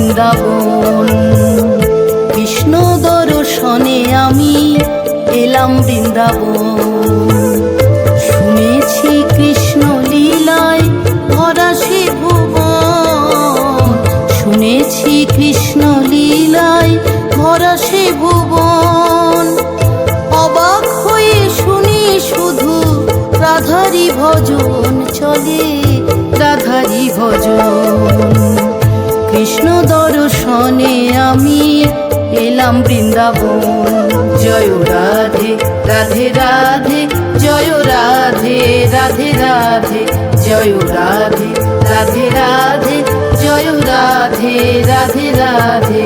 বৃন্দাবন। কৃষ্ণ দর্শনে আমি এলাম বৃন্দাবন। শুনেছি কৃষ্ণ লীলায় ভরা সে ভুবন। শুনেছি কৃষ্ণ লীলায় ভরা সে ভুবন। অবাক হয়ে শুনি শুধু রাধারি ভজন চলে, রাধারি ভজন। কৃষ্ণ দর্শনে আমি এলাম বৃন্দাবন। জয় রাধে রাধে রাধে, জয় রাধে রাধে রাধে, জয় রাধে রাধে রাধে, জয় রাধে রাধে রাধে।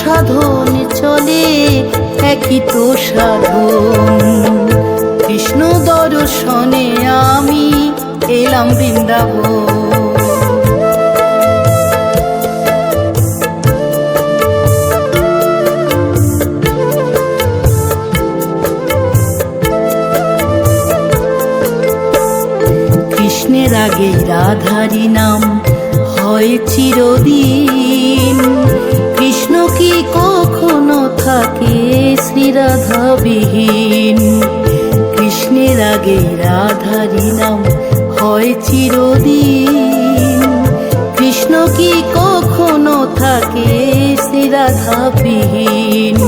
সাধন চলে একই তো সাধন। কৃষ্ণ দর্শনে আমি এলাম বৃন্দাবন। কৃষ্ণের আগে রাধারি নাম হয় চিরদিন। কৃষ্ণ কি কখনো থাকে শ্রীরাধা বিহীন? কৃষ্ণের আগে রাধারি নাম হয় চিরদিন। কৃষ্ণ কি কখনো থাকে শ্রীরাধা বিহীন?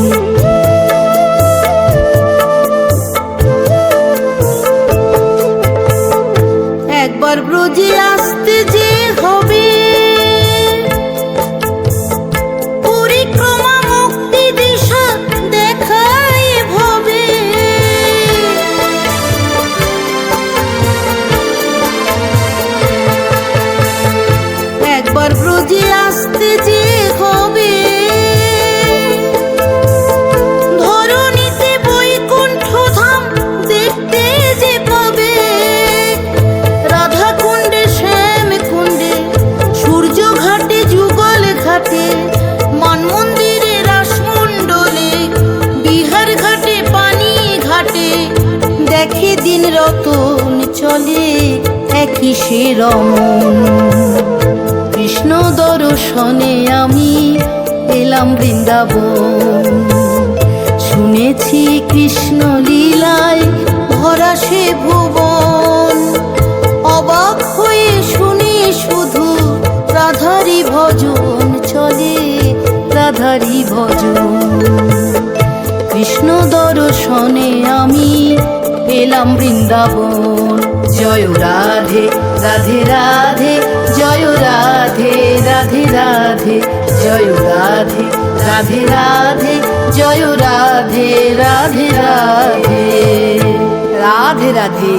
একবার ব্রজে আসতে যে হবে, ব্রজে আসতে যে হবে, ধরণীতে বৈকুণ্ঠ ধাম দেখতে যে পাবে। রাধা কুণ্ডে শ্যাম কুণ্ডে, সূর্য ঘাটে যুগল ঘাটে, মান মন্দিরে রাসমণ্ডলে, বিহার ঘাটে পানি ঘাটে, দেখে দিন রতন চলে একই সে রমন। কৃষ্ণ দর্শনে আমি এলাম বৃন্দাবন। শুনেছি কৃষ্ণ লীলায় ভরা সে ভুবন। অবাক হয়ে শুনি শুধু রাধারি ভজন চলে, রাধারি ভজন। কৃষ্ণ দর্শনে আমি এলাম বৃন্দাবন। জয় রাধে রাধে রাধে, জয় রাধে রাধে রাধে, জয় রাধে রাধে রাধে, জয় রাধে রাধে রাধে, রাধে রাধে।